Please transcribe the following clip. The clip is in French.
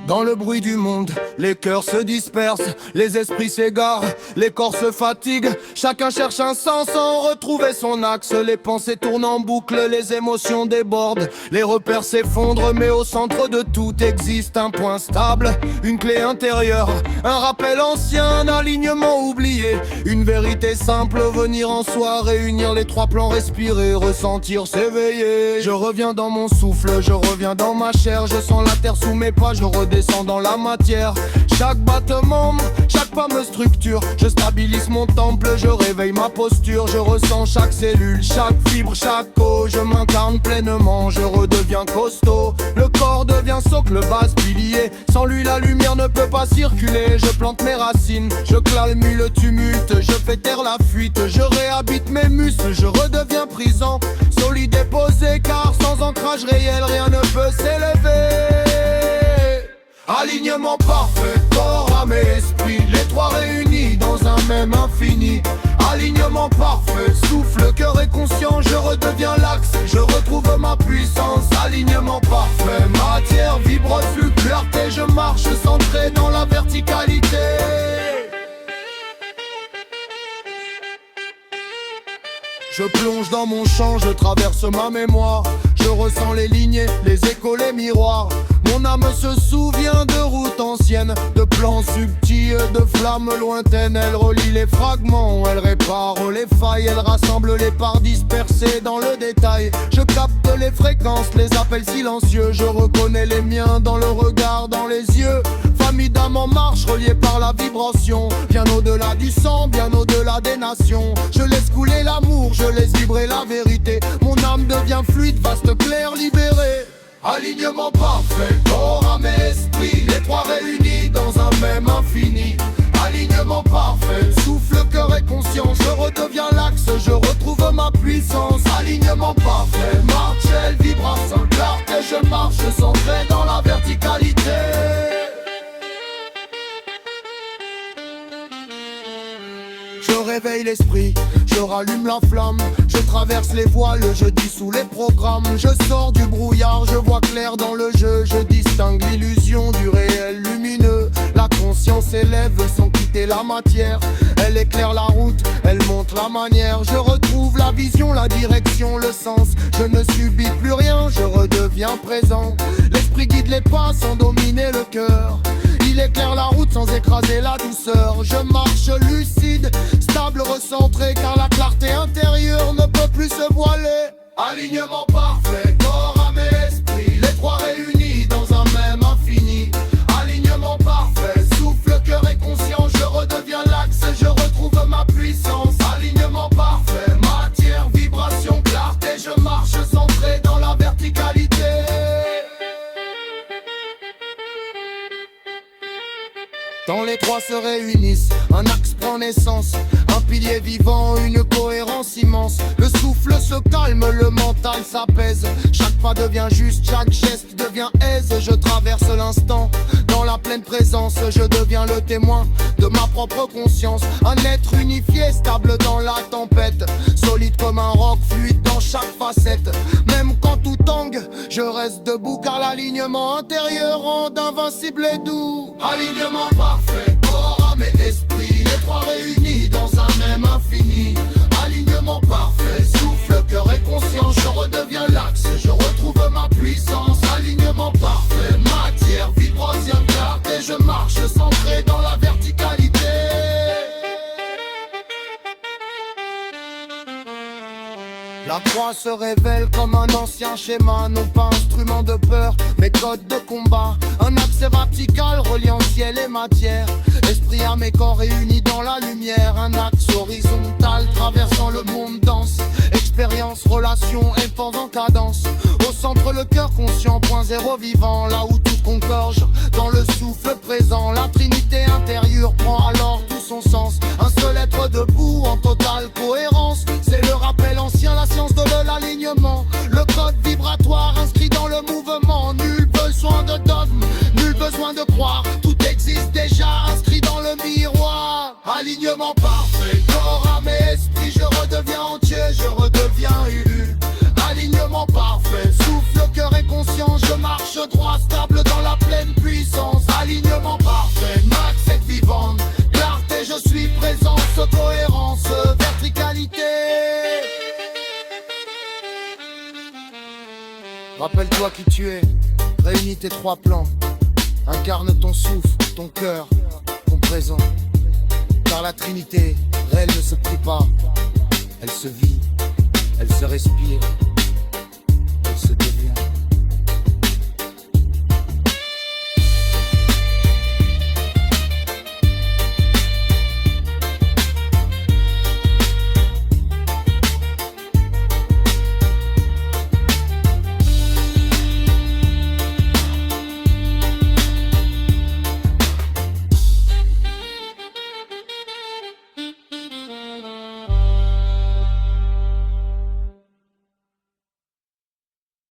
Dans le bruit du monde, les cœurs se dispersent, les esprits s'égarent, les corps se fatiguent. Chacun cherche un sens sans retrouver son axe. Les pensées tournent en boucle, les émotions débordent. Les repères s'effondrent, mais au centre de tout existe un point stable. Une clé intérieure, un rappel ancien, un alignement oublié. Une vérité simple, venir en soi, réunir les trois plans, respirer, ressentir, s'éveiller. Je reviens dans mon souffle, je reviens dans ma chair. Je sens la terre sous mes pas, je redescends dans la matière. Chaque battement, chaque pas me structure. Je stabilise mon temple, je réveille ma posture. Je ressens chaque cellule, chaque fibre, chaque os. Je m'incarne pleinement, je redeviens costaud. Le corps devient socle, base, pilier. Sans lui la lumière ne peut pas circuler. Je plante mes racines, je calme le tumulte. Je fais taire la fuite, je réhabite mes muscles. Je redeviens prison, solide et posé. Car sans ancrage réel, rien ne peut s'élever. Alignement parfait, corps, âme et esprit, les trois réunis dans un même infini. Alignement parfait, souffle, cœur et conscient, je redeviens l'axe, je retrouve ma puissance. Alignement parfait, matière, vibre, flux, clarté, je marche centré dans la verticalité. Je plonge dans mon champ, je traverse ma mémoire. Je ressens les lignées, les échos, les miroirs. Mon âme se souvient de routes anciennes, de plans subtils, de flammes lointaines. Elle relie les fragments, elle répare les failles. Elle rassemble les parts dispersées dans le détail. Je capte les fréquences, les appels silencieux. Je reconnais les miens dans le regard, dans les yeux. Famille d'âmes en marche, reliée par la vibration. Bien au-delà du sang, bien au-delà des nations. Je laisse couler l'amour, je laisse vibrer la vérité. Mon âme devient fluide, vaste, clair, libéré. Alignement parfait, corps, âme et esprit, les trois réunis dans un même infini. Alignement parfait, souffle, cœur et conscience, je redeviens l'axe, je retrouve ma puissance. Alignement parfait, marche, vibration, clarté, je marche centré dans la verticalité. Je réveille l'esprit, je rallume la flamme. Je traverse les voiles, je dissous les programmes. Je sors du brouillard, je vois clair dans le jeu. Je distingue l'illusion du réel lumineux. La conscience élève sans quitter la matière. Elle éclaire la route, elle montre la manière. Je retrouve la vision, la direction, le sens. Je ne subis plus rien, je redeviens présent. L'esprit guide les pas sans dominer le cœur. Il éclaire la route sans écraser la douceur. Je marche lucide, stable, recentré, car la clarté intérieure ne peut plus se voiler. Alignement parfait, corps, âme et esprit, les trois réunis dans un même infini. Alignement parfait, souffle, cœur et conscience, je redeviens l'axe, je retrouve ma puissance. Alignement parfait, matière, vibration, clarté, je marche centré dans la verticalité. Quand les trois se réunissent, un axe prend naissance. Un pilier vivant, une cohérence immense. Le souffle se calme, le mental s'apaise. Chaque pas devient juste, chaque geste devient aise. Je traverse l'instant, dans la pleine présence. Je deviens le témoin de ma propre conscience. Un être unifié, stable dans la tempête. Solide comme un roc, fluide dans chaque facette. Même quand tout tangue, je reste debout. Car l'alignement intérieur rend invincible et doux. Alignement parfait, corps, âme et esprit, les trois réunis dans un même infini. Alignement parfait, souffle, cœur et conscience, je redeviens l'axe, je retrouve ma puissance. Alignement parfait, matière, vibration, clarté, je marche centré dans la verticalité. La croix se révèle comme un ancien schéma, non pas instrument de peur, mais code de combat. Un axe vertical reliant ciel et matière. Esprit, âme et corps réunis dans la lumière. Un axe horizontal traversant le monde dense. Expérience, relation, effort en cadence. Au centre le cœur conscient, point zéro vivant. Là où tout concorde, dans le souffle présent. La trinité intérieure prend alors tout son sens. Un seul être debout en totale cohérence. C'est le rappel ancien, la science de l'alignement. Le code vibratoire inscrit dans le mouvement. Nul besoin de dogme, nul besoin de croire. Tout existe déjà inscrit dans le miroir. Alignement parfait, corps, âme et esprit, je redeviens entier, je redeviens élu. alignement parfait. Souffle, cœur et conscience, je marche droit, stable dans la pleine puissance. Alignement parfait, max est vivante. Clarté, je suis présence, cohérence, verticalité. Rappelle-toi qui tu es, réunis tes trois plans. Incarne ton souffle, ton cœur, ton présent. Car la Trinité, réelle ne se prie pas. Elle se vit, elle se respire, elle se développe.